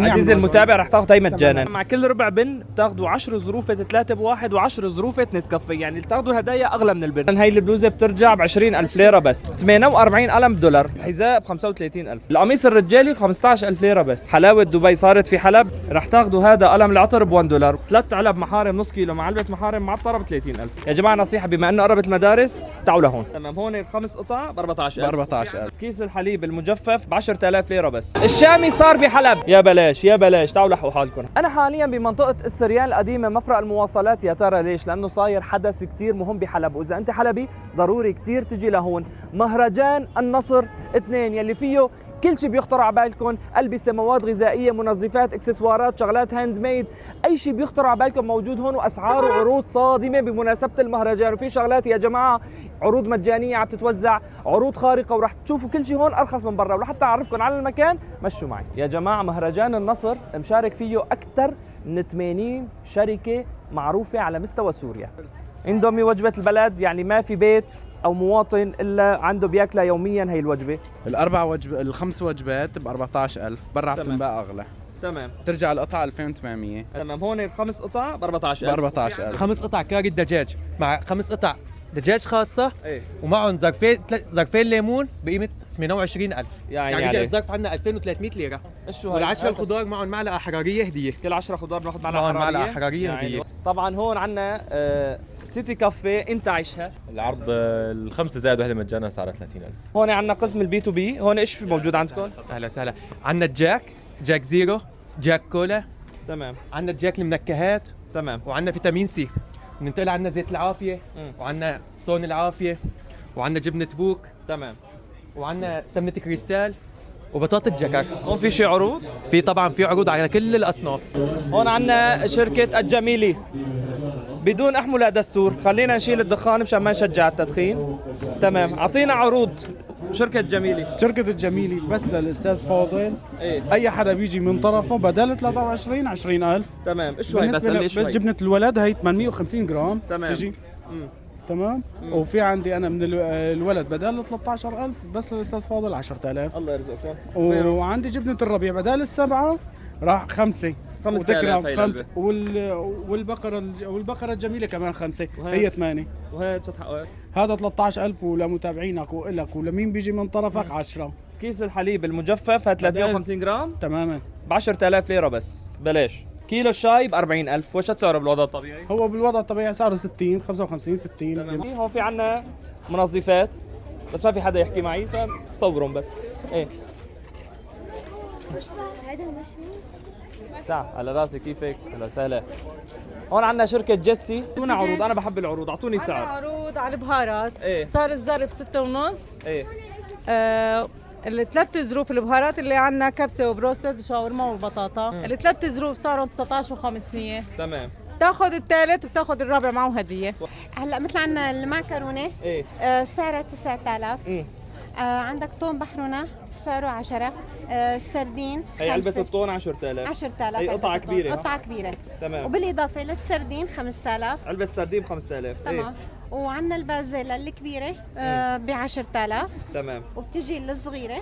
عزيزي المتابع رح تاخذ هي مجانا. مع كل ربع بن بتاخذوا 10 ظروفة 3 بواحد و10 ظروفة نسكافيه، يعني بتاخذوا الهدايا اغلى من البن. هي البلوزه بترجع ب 20,000 ليره بس، 48 قلم بدولار، حذاء ب 35,000، القميص الرجالي ب 15,000 ليره بس. حلاوه دبي صارت في حلب، رح تاخذوا هذا قلم العطر ب 1 دولار، 3 علب محارم نص كيلو مع علبه محارم معطره ب 30,000. يا جماعه نصيحه، بما انه قربت المدارس تعالوا لهون. تمام، هون الخمس قطع ب 14,000. 14,000. كيس الحليب المجفف ب 10,000 ليره بس. الشامي صار بحلب، يا بلاش يا بلاش، تعالوا لحقوا حالكم. انا حاليا بمنطقه السريان القديمه مفرق المواصلات. يا ترى ليش؟ لانه صاير حدث كثير مهم بحلب، واذا انت حلبي ضروري كثير تجي لهون. مهرجان النصر 2 يلي فيه كل شيء بيخطر على بالكم، ألبسة، مواد غذائية، منظفات، اكسسوارات، شغلات هاند ميد، أي شيء بيخطر على بالكم موجود هون، وأسعار وعروض صادمة بمناسبة المهرجان. وفي شغلات يا جماعة، عروض مجانية عم تتوزع، عروض خارقة، ورح تشوفوا كل شيء هون أرخص من برا. ولحتى أعرفكم على المكان مشوا معي. يا جماعة مهرجان النصر مشارك فيه أكثر من 80 شركة معروفة على مستوى سوريا. اندومي وجبة البلد، يعني ما في بيت أو مواطن إلا عنده بياكلها يوميا هي الوجبة. الخمس وجبات ب 14,000، برا بتنباع أغلى. تمام، ترجع القطعة 2800. تمام، هون الخمس قطع ب 14,000. ب 14,000. 5 قطع كاري دجاج مع 5 قطع دجاج خاصة، ايه، ومعهم ظرفين ليمون بقيمة 28,000. يعني جاي الظرف عنا 2,300 ليرة. ايش شو هاي؟ وال10 الخضار معهم معلقة حرارية هدية. كل 10 خضار بناخذ معهم معلقة معلقة حرارية هدية. طبعا هون عندنا سيتي كافيه، انت عايشها. العرض الخمسة زائد واحدة مجانا صارت 30,000. هون عندنا قسم البي تو بي، هون ايش في موجود عندكم؟ أهلا وسهلا. عنا جاك زيرو، جاك كولا، تمام، عنا جاك المنكهات، تمام، وعنا فيتامين سي. بننتقل عنا زيت العافية، وعنا طون العافية، وعنا جبنة بوك، تمام، وعنا سمنة كريستال، وبطاطا جاكار. هون في شي عروض؟ في طبعا في عروض على كل الأصناف. هون عندنا شركة الجميلي، بدون احمل دستور، خلينا نشيل الدخان مشان ما نشجع التدخين. تمام، اعطينا عروض شركة جميلي. شركة الجميلي بس للأستاذ فاضل. ايه، أي حدا بيجي من طرفه بدل 23 20,000. تمام، ايش شو هي؟ بس اللي شوي جبنة الولد هي 850 جرام. تمام. تجي تمام. وفي عندي أنا من الولد بدل 13,000 بس للأستاذ فاضل 10,000. الله يرزقكم. وعندي جبنة الربيع بدل السبعة راح 5 5,000 هي 5 والبقرة الجميلة كمان 5 هي 8. وهي شو حقك؟ هذا 13,000 ولمتابعينك وإلك ولمين بيجي من طرفك 10. كيس الحليب المجفف 350 جرام تماما ب 10,000 ليرة بس، بلاش. كيلو الشاي ب 40,000، وش سعره بالوضع الطبيعي؟ هو بالوضع الطبيعي سعره 60 55 60. تمام. هون في عنا منظفات، بس ما في حدا يحكي معي فصورهم بس. ايه، هذا مشوي. تعال على راسي، كيفك؟ اهلا وسهلا. هون عندنا شركة جيسي، اعطونا عروض، أنا بحب العروض، أعطوني سعر. عروض على البهارات. إيه. صار الظرف 6.5. ايه، الثلاث ظروف البهارات اللي عندنا كبسة وبروستد وشاورما والبطاطا، الثلاث ظروف صاروا 19,500. تمام. بتاخذ الثالث بتاخذ الرابع معه هدية. هلا مثل عنا المعكرونه سعرها 9,000. عندك طون بحرونه سعره 10. السردين هي علبة 5. الطون 10,000. 10,000. هي قطعة كبيرة. قطعة كبيرة. تمام. وبالإضافة للسردين 5,000. علبة سردين ب 5,000. تمام. وعندنا البازيلا الكبيرة ب 10,000. تمام. وبتجي الصغيرة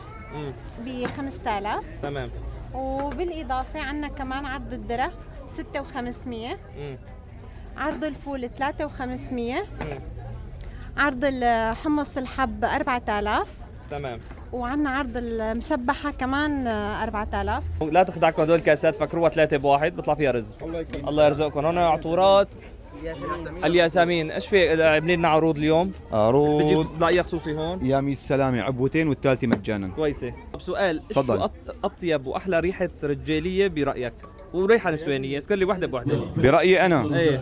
ب 5,000. تمام. وبالإضافة عندنا كمان عرض الذرة 6,500. عرض الفول 3,500. عرض الحمص الحب 4,000. تمام. وعندنا عرض المسبحة كمان 4,000. لا تخدعكم هدول الكاسات، فكروها 3 بواحد بيطلع فيها رز. الله يرزقكم. هون عطورات الياسمين. ايش في عاملين لنا عروض اليوم؟ عروض بتجيب لاقيه خصوصي هون يا 100 سلامة عبوتين والثالثة مجانا. كويسه. طب سؤال، ايش تفضل. شو اطيب واحلى ريحه رجاليه برايك؟ وريحه نسوانيه، اذكر لي وحده بوحده. برأيي أنا ايه،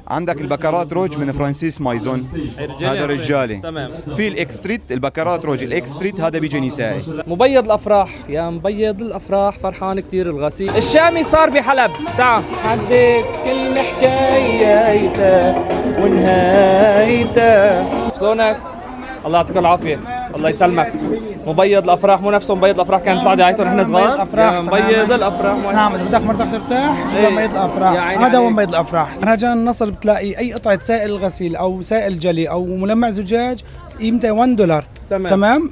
عندك البكرات روج من فرانسيس مايزون، هذا رجالي. تمام. في الإكستريت البكرات روج الإكستريت هذا بيجي نسائي. مبيض الافراح، يا مبيض الافراح فرحان كتير الغسيل. الشامي صار بحلب، تعال حدك كل حكايته ونهايته. شلونك؟ الله يعطيك العافيه، الله يسلمك. مبيض الافراح مو نفسه مبيض الافراح كانت طلعت دعايته نحن صغار. مبيض الافراح. نعم اذا بدك مرتك ترتاح شو مبيض الافراح. يعني هذا هو مبيض الافراح. مهرجان النصر بتلاقي اي قطعه سائل غسيل او سائل جلي او ملمع زجاج قيمته 1 دولار. تمام.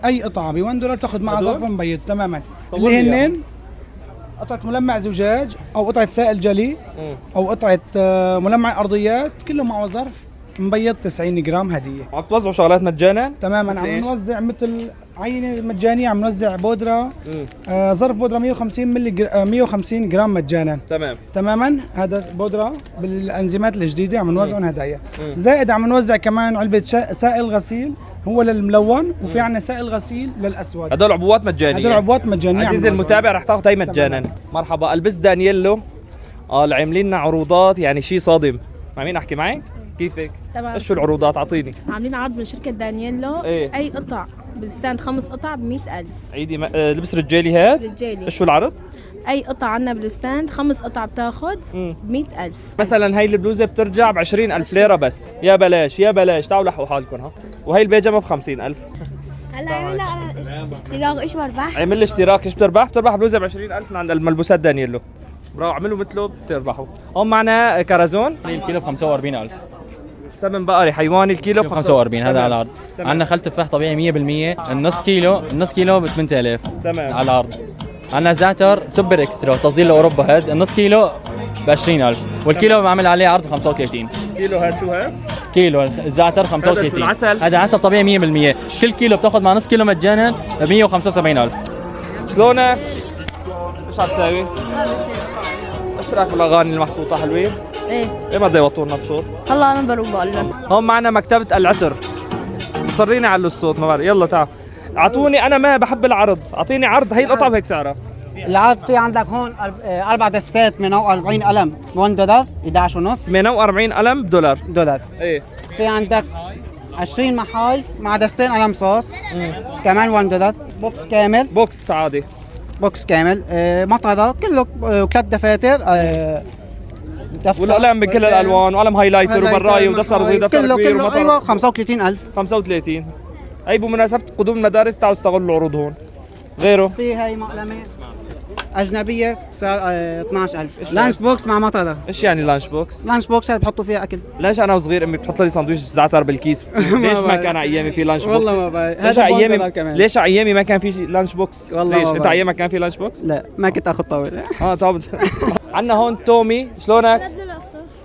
اي قطعه ب 1 دولار تاخذ معها ظرف مبيض تماما. اللي هنن قطعه ملمع زجاج او قطعه سائل جلي او قطعه ملمع ارضيات كله معه ظرف مبيض 90 جرام هديه. عم توزعوا شغلات مجانا؟ تماما. عم نوزع مثل عينه مجانيه، عم نوزع بودره ظرف بودره 150 جرام مجانا. تمام تماما. هذا بودره بالانزيمات الجديده عم نوزعهم هدايا. زائد عم نوزع كمان علبه سائل غسيل هو للملون، وفي عندنا سائل غسيل للاسود. هدول عبوات مجانيه. هدول عبوات مجانيه. عزيزي المتابع رح تاخذ هي مجانا. مرحبا، البس دانييلو. اللي عاملين لنا عروضات يعني شيء صادم. مع مين احكي معك؟ كيفك؟ تمام. ايش شو العروضات؟ اعطيني. عاملين عرض من شركة دانييلو. إيه؟ أي قطع بالستاند 5 قطع ب 100,000. عيدي لبس رجالي هاد؟ رجالي. ايش شو العرض؟ أي قطع عنا بالستاند 5 قطع بتاخد ب 100,000. مثلا هاي البلوزه بترجع ب 20,000 ليره بس. يا بلاش يا بلاش، تعالوا لحقوا حالكم. ها وهي البيجامه ب 50,000. هلا عمل لها اشتراك ايش بربح؟ عمل لي اشتراك. ايش بتربح؟ بتربح بلوزه ب 20,000 من عند الملبوسات دانييلو. برافو، اعملوا مثله بتربحوا. هون معنا كرزون الكيلو ب 45,000. سمن بقري حيواني الكيلو ب 45. هذا على العرض. عندنا خل تفاح طبيعي 100%. النص كيلو ب 8,000. تمام على العرض. عندنا زعتر سوبر اكسترا تصدير لاوروبا، هذا النص كيلو ب 20,000 والكيلو بعمل عليه عرض 35. كيلو هاد شو هاد؟ كيلو الزعتر 35. العسل؟ هذا عسل طبيعي 100%. كل كيلو بتاخذ مع نص كيلو مجانا ب 175,000. شلونك؟ ايش عم تساوي؟ ايش رايك بالاغاني المحطوطه حلوين؟ ايه ما بده يوطوا لنا الصوت؟ هلا انا بروح بقول لهم. هون معنا مكتبة العطر. مصرين يعلوا الصوت ما بعرف. يلا تعال اعطوني، انا ما بحب العرض، اعطيني عرض. هي القطعة بهيك سعرها. العرض في عندك هون 4 دستات 140 قلم $1 11 ونص. 48 قلم $1. ايه. في عندك 20 محاي مع دستين قلم صوص كمان $1. بوكس كامل. بوكس عادي. بوكس كامل. مطرة كله 3 دفاتر. والقلم بكل الالوان، وقلم هايلايتر وبراي ودفتر صغير دفتر كبير كله ومطر. ايوه 35,000. 35. اي بمناسبة قدوم المدارس تعالوا استغلوا العروض هون. غيره في هاي مقلمة أجنبية سعر 12,000. لانش بوكس مع مطرة. ايش يعني لانش بوكس؟ لانش بوكس هاي بحطوا فيها أكل. ليش انا وصغير امي بتحط لي سندويش زعتر بالكيس؟ ليش ما كان على ايامي في لانش بوكس؟ والله ما بعرف. ليش على ايامي ليش على ايامي ما كان في لانش بوكس؟ والله ليش؟ انت على ايامك كان في لانش بوكس؟ لا ما كنت اخذ طاولة. طب عندنا هون تومي. شلونك؟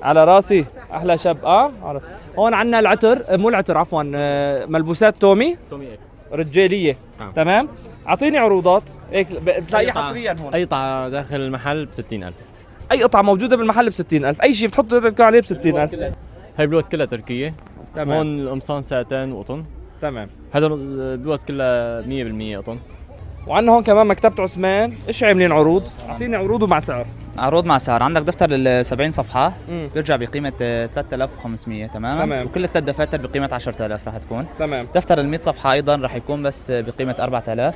على راسي احلى شاب. هون عندنا العطر، مو العطر عفوا، ملبوسات تومي اكس رجاليه. تمام. اعطيني عروضات هيك بتلاقيه حصريا هون. اي قطعه داخل المحل ب 60,000. اي قطعه موجوده بالمحل ب 60,000. اي شيء بتحطه تكون عليه ب 60,000. هاي بلوز كلها تركيه. تمام. هون القمصان ساتن وقطن. تمام. هذول البلوز كلها 100% قطن. وعندنا هون كمان مكتبة عثمان. ايش عاملين عروض؟ اعطيني عروض ومع سعر. عروض مع سعر. عندك دفتر ال 70 صفحة بيرجع بقيمة 3,500. تمام. وكل 3 دفاتر بقيمة 10,000 راح تكون. تمام. دفتر ال 100 صفحة أيضا راح يكون بس بقيمة 4,000.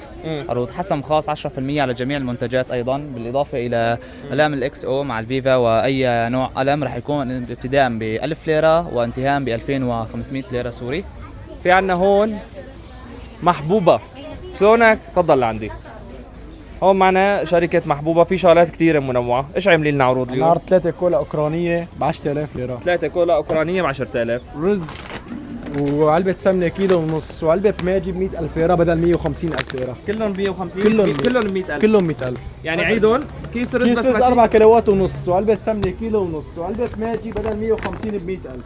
عروض حسم خاص 10% على جميع المنتجات أيضا، بالإضافة إلى أقلام الإكس أو مع الفيفا وأي نوع قلم راح يكون ابتداء ب 1000 ليرة وانتهاء ب 2,500 ليرة سوري. في عندنا هون محبوبة. شلونك؟ تفضل لعندي. هون معنا شركة محبوبة، في شغلات كثيرة منوعة. ايش عاملين لنا عروض اليوم؟ عرض 3 كولا أوكرانية ب 10,000 ليرة. 3 كولا أوكرانية ب 10,000. رز وعلبة سمنة كيلو ونص وعلبة ماجي ب 100,000 ليرة بدل 150,000 ليرة. كلهم 150؟ كلهم 100,000. كلهم 100,000. يعني عيدهم كيس رز كيس رز 4 كيلوات ونص وعلبة سمنة كيلو ونص وعلبة ماجي بدل 150 ب 100,000.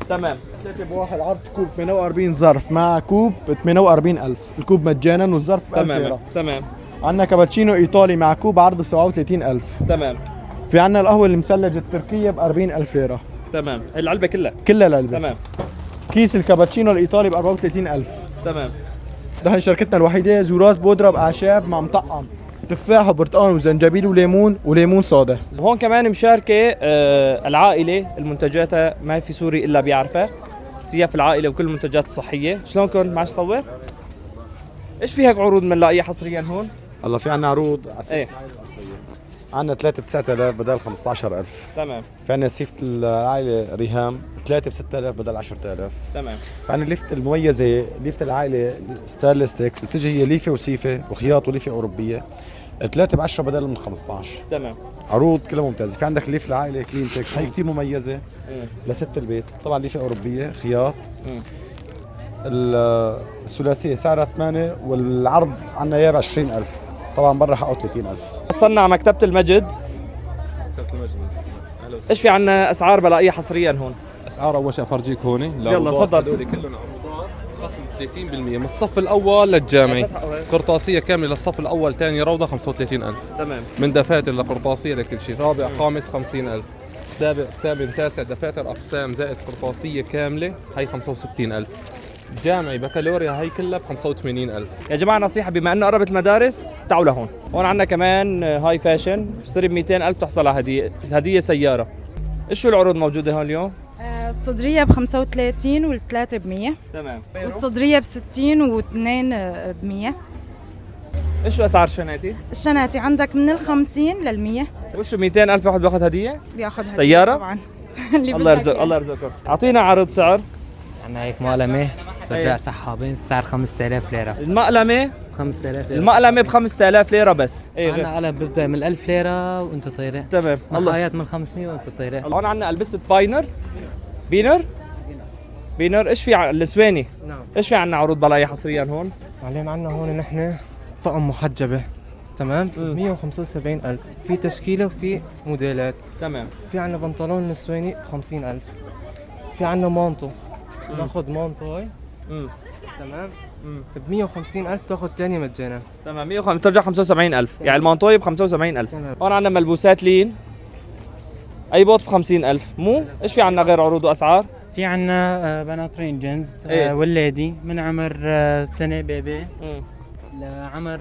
تمام. 3 بواحد. عرض كوب 48 ظرف مع كوب ب 48,000. الكوب مجانا والظرف ب 1000 ليرة. تمام. عندنا كابتشينو ايطالي مع كوب عرض ب 37,000. تمام. في عندنا القهوة المثلجة التركية ب 40,000 ليرة. تمام. العلبة كلها العلبة. تمام. كيس الكابتشينو الايطالي ب 34,000. تمام. نحن شركتنا الوحيدة زورات بودرة بأعشاب مع مطعم تفاح وبرتقال وزنجبيل وليمون صودا. هون كمان مشاركة العائلة، المنتجات ما في سوري إلا بيعرفها. سياف العائلة وكل المنتجات الصحية. شلونكم؟ معش صور؟ ايش في هيك عروض بنلاقيها حصريا هون؟ هلا في عنا عروض ايه؟ عنا 3 ب 9,000 بدل 15,000. تمام. في عنا سيفة العائلة ريهام 3 ب 6,000 بدل 10,000. تمام. في عنا الليفة المميزة ليفة العائلة ستانلس تكس بتجي هي ليفة وسيفة وخياط وليفة أوروبية 3 ب 10 بدل من 15. تمام. عروض كلها ممتازة. في عندك ليفة العائلة كلين تكس هي كثير مميزة لست البيت، طبعا ليفة أوروبية خياط. الثلاثية سعرها 8 والعرض عنا اياه ب 20,000. طبعا برا حقه 30000. وصلنا على مكتبة المجد. ايش في عنا اسعار بلاقيها حصريا هون؟ اسعار اول شيء افرجيك هون. يلا تفضل. هذول كلهم عروضات خصم 30% من الصف الاول للجامعي. قرطاسيه كامله للصف الاول ثاني روضه 35000. تمام. من دفاتر لقرطاسيه لكل شيء، رابع خامس 50000، سابع ثامن تاسع دفاتر اقسام زائد قرطاسيه كامله هي 65000. جامعي بكالوريا هي كلها ب 85000. يا جماعة نصيحة، بما انه قربت المدارس تعالوا لهون. هون عندنا كمان هاي فاشن، اشتري ب 200000 تحصل على هدية سيارة. ايش شو العروض موجودة هون اليوم؟ الصدرية ب 35 والثلاثة ب 100. تمام. والصدرية ب 60 واثنين ب 100. ايش شو اسعار الشناتي؟ الشناتي عندك من ال 50 لل 100. وشو 200000 واحد بياخذ هدية؟ بياخذ هدية سيارة؟ طبعا. الله يرزق الله يرزقكم. اعطينا عرض سعر. عندنا هيك مقلمة ترجع سحابين سعر 5000 ليرة. المقلمة 5000 ليرة. المقلمة ب 5000 ليرة بس. عندنا قلم بيبدأ من 1000 ليرة وانت طايرة. تمام. محايات من 500 وانت طايرة. هون عندنا ألبسة بينر. ايش في السواني؟ نعم. ايش في عندنا عروض بلاقي حصريا هون؟ معلم عندنا هون نحن طقم محجبة تمام 175,000 في تشكيلة وفي موديلات. تمام. في عندنا بنطلون نسواني ب 50,000. في عندنا مانتو ناخذ مانتو هاي تمام ب 150,000 تاخذ ثانية مجانا. تمام. 150 ترجع 75,000 يعني المانطوي ب 75,000. هون عندنا ملبوسات لين اي بوت ب 50,000. مو ايش في عندنا غير عروض واسعار؟ في عنا بناطرين جينز والليدي من عمر سنة بيبي لعمر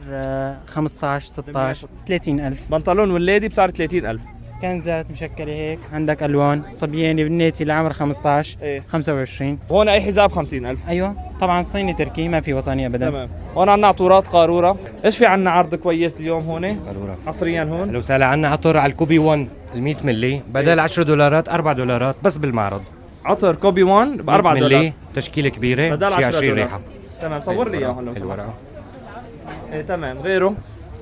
15 16 30,000. بنطلون والليدي بسعر 30,000. كنزات مشكلة هيك، عندك ألوان صبياني بالنيتي لعمر 15 25. هون اي حذاء ب 50,000. ايوه طبعا صيني تركي ما في وطني ابدا. تمام. هون عندنا عطورات قارورة. ايش في عندنا عرض كويس اليوم هون؟ قارورة حصريا هون. لو سأل عنا عطر على الكوبي 1 ال 100 ملي بدل $10 $4 بس بالمعرض. عطر كوبي 1 ب $4 تشكيلة كبيرة بدل شي 10 20 دولار. ريحة. تمام. صور لي اياهم لو سمحت. ايه تمام. غيره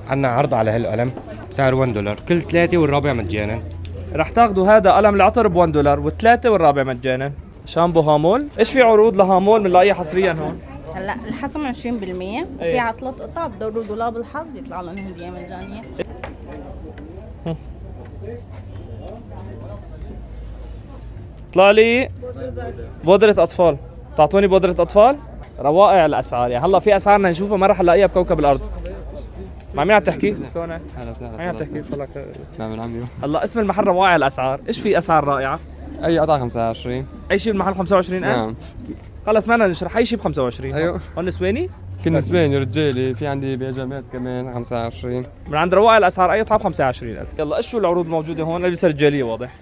عنا عرض على هالقلم بسعر $1 كل 3 والرابع مجانا. رح تاخذوا هذا قلم العطر ب $1 والثلاثة والرابع مجانا. شامبو هامول. ايش في عروض لهامول بنلاقيها حصريا هون؟ هلا الحزم 20%. في على 3 قطع بدوروا دولاب الحظ بيطلع لهم هدية مجانية. طلع لي بودرة أطفال. تعطوني بودرة أطفال؟ روائع الأسعار. يعني هلا في أسعارنا نشوفها ما رح نلاقيها بكوكب الأرض. مع مين عم تحكي؟ شلونك؟ اهلا وسهلا. مين عم تحكي؟ صار نعم عمي. هلا اسم المحل روائع الأسعار. إيش في أسعار رائعة؟ اي قطعه 25. أي شيء بالمحل 25 ألف؟ نعم. خلص معنا نشرح أي شيء ب 25. ايوه. هون نسواني؟ كل نسواني رجالي، في عندي بيجامات كمان 25. من عند روائع الأسعار أي قطعة ب 25,000. يلا إيش شو العروض الموجودة هون؟ ألبسة رجالية واضح.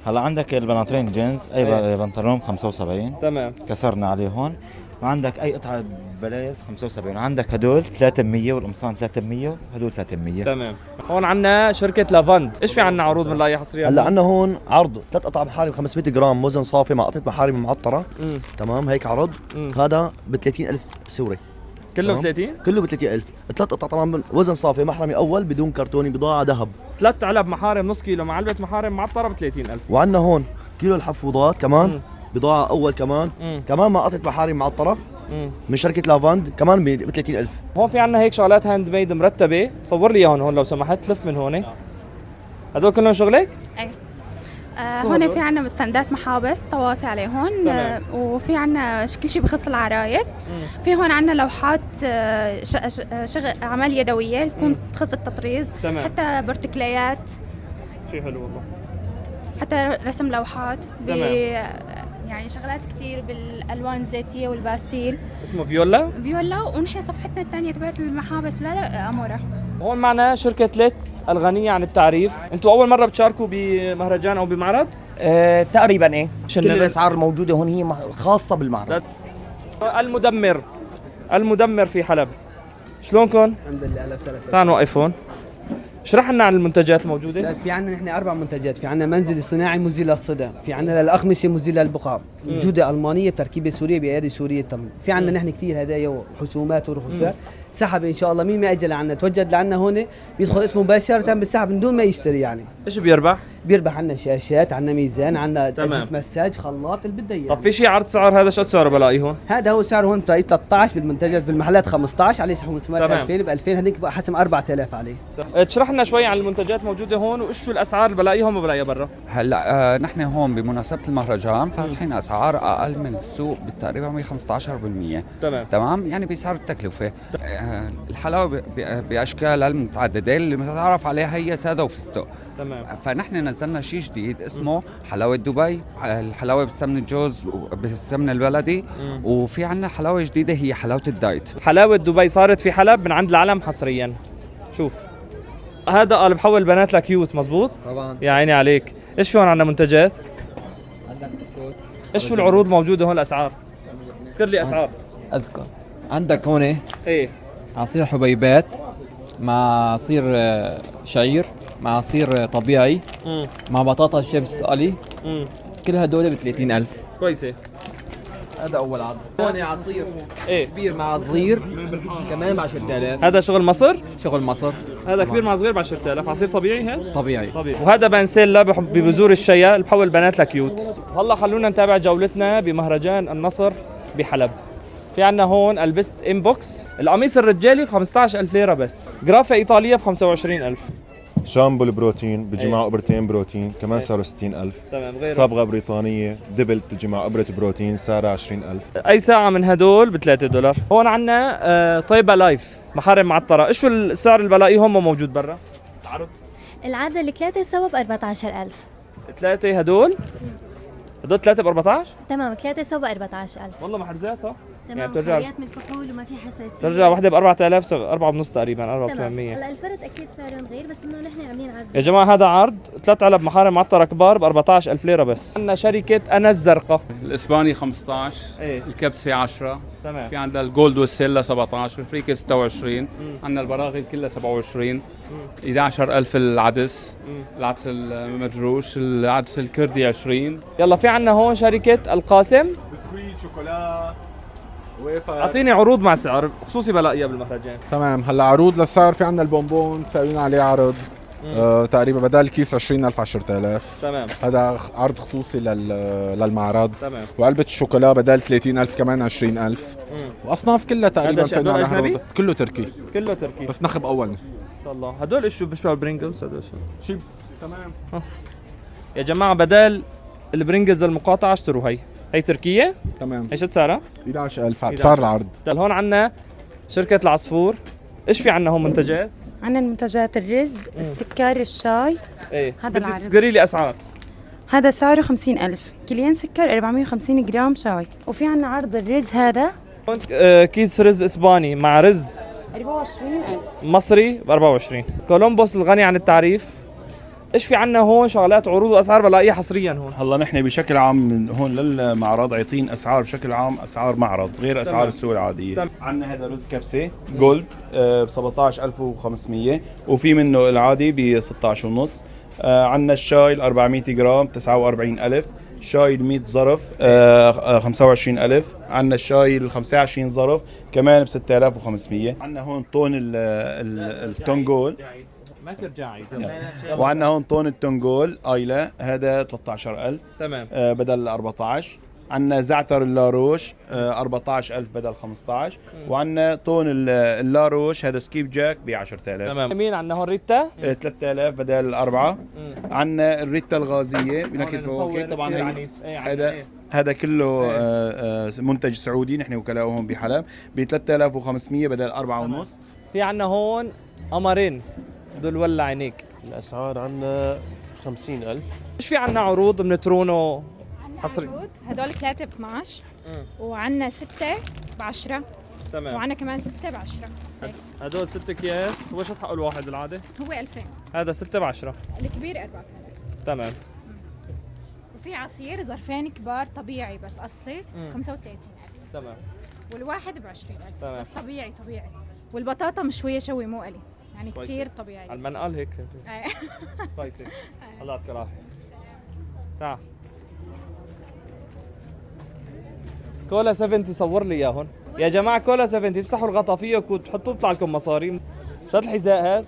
هلا عندك البناطرين جينز اي بنطلون 75. تمام. كسرنا عليه هون. وعندك اي قطعه بلايز 75. وعندك هدول 300 والقمصان 300 وهدول 300. تمام. هون عندنا شركة لافند. ايش في عندنا عروض بنلاقيها حصريا؟ هلا عندنا هون عرض 3 قطع محارم 500 جرام وزن صافي مع قطعة محارم معطرة. تمام هيك عرض. هذا ب 30,000 سوري. كله ب 30؟ كله ب 30,000. 3 قطع طبعا وزن صافي محرمي اول بدون كرتوني بضاعة ذهب. 3 علب محارم نص كيلو مع علبة محارم معطرة ب 30,000. وعندنا هون كيلو الحفوضات كمان بضاعة اول كمان كمان مع قطعة محارم معطرة من شركة لافند كمان ب 30,000. هون في عندنا هيك شغلات هاند ميد مرتبة. صور لي اياهم هون لو سمحت. لف من هون. هدول كلهم شغلك؟ ايه. هون في عنا مستندات محابس طواسي عليهم. وفي عنا كل شيء بخص العرايس. في هون عنا لوحات شغل اعمال يدويه تكون تخص التطريز. حتى بورتكليات. شيء حلو والله. حتى رسم لوحات يعني شغلات كتير بالالوان الزيتيه والباستيل. اسمه فيولا. ونحن صفحتنا الثانيه تبعت المحابس لا اموره. هون معنا شركة ليتس الغنية عن التعريف. انتوا أول مرة بتشاركوا بمهرجان أو بمعرض؟ تقريبا ايه. كل الأسعار الموجودة هون هي خاصة بالمعرض. المدمر في حلب. شلونكم؟ الحمد لله. اهلا وسهلا. تعالوا نوقف هون. اشرح لنا عن المنتجات الموجودة. في عندنا نحن 4 منتجات. في عندنا منزل صناعي مزيل للصدى، في عندنا للأقمشة مزيل للبقع، جودة ألمانية بتركيبة سورية بأيادي سورية تم. في عندنا نحن كثير هدايا وحسومات ورخصات سحب ان شاء الله. مين ما اجى لعنا توجد لعنا هون بيدخل اسمه مباشرة بالسحب من دون ما يشتري. يعني ايش بيربح؟ بيربح عنا شاشات، عنا ميزان، عنا تمام. أجهزة مساج، خلاط اللي بده اياه. طب في شي عرض سعر هذا شو سعره بلاقي هون؟ هذا هو سعره هون 13 بالمنتجات، بالمحلات 15 عليه سحوم سمات تمام. 2000 ب 2000 هذيك بقى حسم 4000 عليه. تشرح لنا شوي عن المنتجات موجوده هون وايش شو الاسعار اللي بلاقيها هون وبلاقيها برا. هلا نحن هون بمناسبة المهرجان فاتحين اسعار اقل من السوق بالتقريبا 115%. تمام يعني بسعر التكلفة. الحلاوة باشكالها المتعددة اللي متعرف عليها هي سادة وفستق. تمام. فنحن نزلنا شيء جديد اسمه حلاوة دبي، الحلاوة بالسمن الجوز وبالسمن البلدي، وفي عنا حلاوة جديدة هي حلاوة الدايت. حلاوة دبي صارت في حلب من عند العلم حصريا. شوف هذا قالب حول بنات لكيوت مزبوط؟ طبعا. يا عيني عليك. ايش في هون عندنا منتجات؟ ايش شو العروض موجودة هون الاسعار؟ اذكر لي اسعار. اذكر عندك هون ايه عصير حبيبات مع عصير شعير مع عصير طبيعي مع بطاطا شيبس قلي. كل هدول ب 30,000. كويسة. هذا اول عرض. هون عصير ايه كبير مع صغير كمان ب 10,000. هذا شغل مصر؟ شغل مصر. هذا كبير مع صغير ب 10,000. عصير طبيعي هذا؟ طبيعي. وهذا بنسيلا ببذور الشيا اللي بحول بنات لكيوت. هلا خلونا نتابع جولتنا بمهرجان النصر بحلب. في عنا هون البست انبوكس، القميص الرجالي ب 15,000 ليرة بس، جرافة إيطالية ب 25,000. شامبو البروتين بيجي معه ابرتين بروتين كمان سعره 60,000. تمام. غيره صبغه بريطانيه دبل بتجي مع ابره بروتين سعرها 20,000. اي ساعه من هدول ب $3. هون عنا طيبه لايف محارم معطره. ايش السعر اللي بلاقيه هون موجود برا؟ العرض العادة الثلاثة سوا ب 14,000. ثلاثه هدول 3 ب 14؟ تمام 3 سوا ب 14,000. والله محرزات ها؟ تمام. خاليات من الكحول وما في حساسية. ترجع وحده ب 4000 4 ونص تقريبا 4,800. هلا الفرد اكيد سعرهم غير بس انه نحن عاملين عرض. يا جماعه هذا عرض 3 علب محارم معطره كبار ب 14,000 ليره بس. عندنا شركه انا الزرقاء الاسباني 15. ايه الكبسه 10. تمام. في عندنا الجولد والسيلا 17. الفريكه 26. عندنا البراغل كلها 27. 11,000 العدس. العدس المجروش. العدس الكردي 20. يلا في عندنا هون شركه القاسم بسكويت شوكولا ويفر. اعطيني عروض مع سعر خصوصي بلاقيها بالمهرجان. تمام. هلا عروض للسعر في عندنا البونبون مسويين عليه عرض تقريبا بدل الكيس 20,000 10,000. تمام. هذا عرض خصوصي للمعرض. تمام. وعلبة الشوكولا بدل 30,000 كمان 20,000. واصناف كلها تقريبا مسويين عليها عروض. كله تركي. كله تركي بس نخب اول. الله هدول ايش شو بيشبهوا البرينجلز هدول شو؟ شيبس. تمام. يا جماعه بدل البرينجلز المقاطعه اشتروا هي تركيه. تمام. ايش سعرها؟ 11,000 بسعر العرض. هون عندنا شركه العصفور. ايش في عندنا هون منتجات؟ عندنا المنتجات الرز، السكر، الشاي. ايه هذا العرض. تذكري لي اسعار. هذا سعره 50,000، كيلين سكر 450 جرام شاي. وفي عندنا عرض الرز هذا هون كيس رز اسباني مع رز 24,000 مصري ب 24. كولومبوس الغني عن التعريف. ايش في عنا هون شغلات عروض واسعار بلاقيها حصريا هون؟ هلا نحن بشكل عام من هون للمعرض عايطين اسعار بشكل عام اسعار معرض غير اسعار السوق العاديه. عندنا هذا رز كبسه جولد ب 17,500 وفي منه العادي ب 16.5. عندنا الشاي ال 400 جرام 49,000. شاي ال 100 ظرف 25,000. عندنا الشاي ال 25 ظرف كمان ب 6,500. عندنا هون طون التونجول ما في رجاعي. وعندنا هون طون التونجول ايلا هذا 13,000. تمام. بدل 14. عندنا زعتر اللاروش 14,000 بدل 15. وعندنا طون اللاروش هذا سكيب جاك ب 10,000. تمام. مين عندنا هون ريتا 3,000 بدل 4. عندنا الريتا الغازيه بنكهه فواكه طبعا هذا كله منتج سعودي نحن وكلاء هون بحلب ب 3,500 بدل 4.5. في عندنا هون قمرين دول ولا عينيك. الاسعار عندنا 50,000. ايش في عندنا عروض من ترونو حصري؟ هدول 3 ب 12 وعندنا 6 ب 10. تمام. وعندنا كمان 6 ب 10 ستيكس. هدول 6 اكياس. وش حقه الواحد العاده؟ هو 2000. هذا 6 ب 10. الكبير 4,000. تمام. وفي عصير ظرفين كبار طبيعي بس اصلي 35,000. تمام. والواحد ب 20,000 تمام. بس طبيعي. والبطاطا مشويه شوي مو قلي يعني كثير طبيعي. على المنقل هيك. كويسه. الله يعطيك العافيه. تعال كولا 70 صور لي اياهم يا جماعه. كولا 70 تفتحوا الغطا فيه وتحطوه بيطلع لكم مصاري. شو الحذاء هذا؟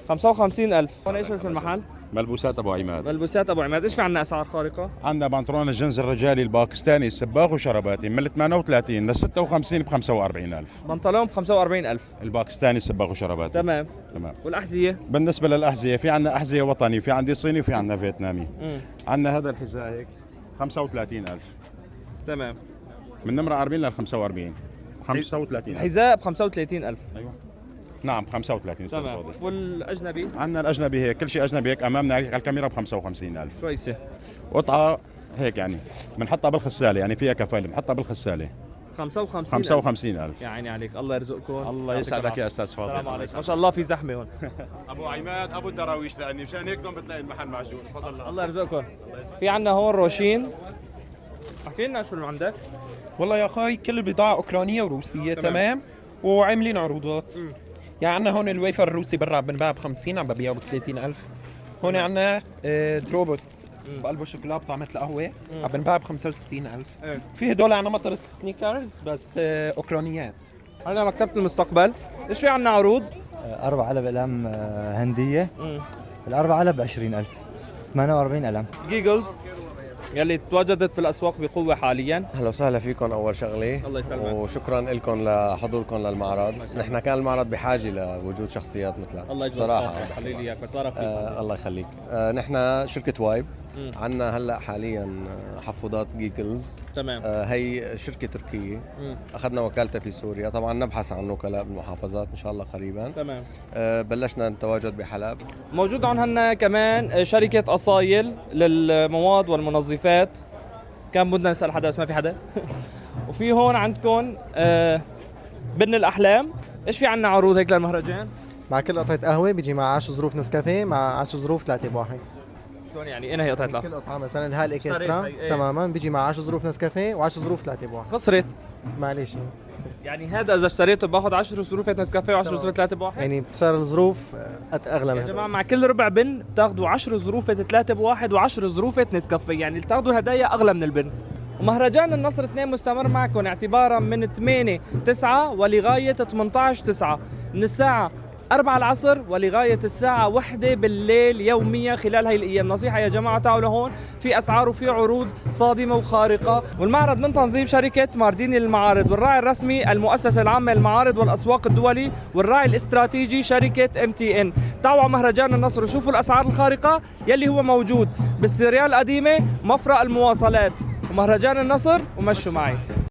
55,000. هون ايش اسم المحل؟ ملبوسات ابو عماد. ملبوسات ابو عماد، ايش في عندنا اسعار خارقه؟ عندنا بنطلون الجنز الرجالي الباكستاني السباغ وشرباتي من 38 ل 56 ب 45,000. بنطلون ب 45,000. الباكستاني السباغ وشرباتي. تمام. تمام. والاحذيه؟ بالنسبه للاحذيه في عندنا احذيه وطني، في عندي صيني وفي عندنا فيتنامي. عندنا هذا الحذاء هيك 35,000. تمام. من نمره 40 لل 45. 35,000. حذاء ب 35,000. ايوه. نعم 35 تمام. والاجنبي؟ عندنا الاجنبي هيك كل شيء اجنبي هيك امامنا على الكاميرا ب 55,000. كويسه. قطعه هيك يعني بنحطها بالغساله، يعني فيها كفاله بنحطها بالغساله. 55,000. يا عيني عليك، الله يرزقكم. الله يسعدك يا استاذ فاضل. السلام عليكم. ما شاء الله في زحمه هون. ابو عماد ابو الدراويش، لاني مشان هيك دوم بتلاقي المحل معجون. تفضل. الله يرزقكم. في عندنا هون روشين. احكي لنا شو اللي عندك. والله يا اخوي كل البضاعة اوكرانية وروسية. تمام. وعاملين عروضات. يعني عندنا هون الويفر الروسي برا بنباع ب 50 عم ببيعه ب 30,000. هون عندنا دروبوس بقلبه شوكولا بطعمة القهوة عم بنباع ب 65,000. في هدول عندنا مطر سنيكرز بس اوكرانيات. عندنا مكتبة المستقبل، ايش في عندنا عروض؟ 4 علب اقلام هندية. الاربع علب ب 20,000. 48 قلم. جيجلز يلي تواجدت بالاسواق بقوه حاليا. اهلا وسهلا فيكم اول شغله. الله يسلمك. وشكرا لكم لحضوركم للمعرض. نحن كان المعرض بحاجه لوجود شخصيات مثلك. الله يجزاك صراحه خلي لي اياك، بتبارك فيك. الله يخليك. نحن شركه وايب. عندنا هلا حاليا حفوضات جيجلز. تمام. هي شركه تركيه. اخذنا وكالتها في سوريا، طبعا نبحث عن وكلاء بالمحافظات ان شاء الله قريبا. تمام. بلشنا نتواجد بحلب. موجود عندنا كمان شركه اصايل للمواد والمنظفات. كان بدنا نسال حدا بس ما في حدا. وفي هون عندكم بن الاحلام، ايش في عندنا عروض هيك للمهرجان؟ مع كل قطعه قهوه بيجي مع 10 ظروف نسكافيه مع 10 ظروف 3 بواحد. شلون يعني؟ اين هي قطعه القهوه؟ كل قطعه مثلا هاي الاكسترا تماما بيجي مع 10 ظروف نسكافيه و10 ظروف 3 بواحد. خسرت معلش. يعني هذا اذا اشتريته باخذ 10 ظروف نسكافيه و10 ظروف 3 بواحد؟ يعني بسعر الظروف اغلى من يا جماعه مع كل ربع بن بتاخذوا 10 ظروف 3 بواحد و10 ظروف نسكافيه، يعني بتاخذوا الهدايا اغلى من البن. ومهرجان النصر 2 مستمر معكم اعتبارا من 8/9 ولغايه 18/9 من الساعه 4 العصر ولغاية الساعة 1 بالليل يوميا خلال هاي الأيام. نصيحة يا جماعة تعالوا لهون، في أسعار وفي عروض صادمة وخارقة. والمعرض من تنظيم شركة مارديني للمعارض، والراعي الرسمي المؤسسة العامة للمعارض والأسواق الدولي، والراعي الاستراتيجي شركة MTN. تعالوا على مهرجان النصر وشوفوا الأسعار الخارقة يلي هو موجود بالسريال القديمة مفرق المواصلات ومهرجان النصر، ومشوا معي.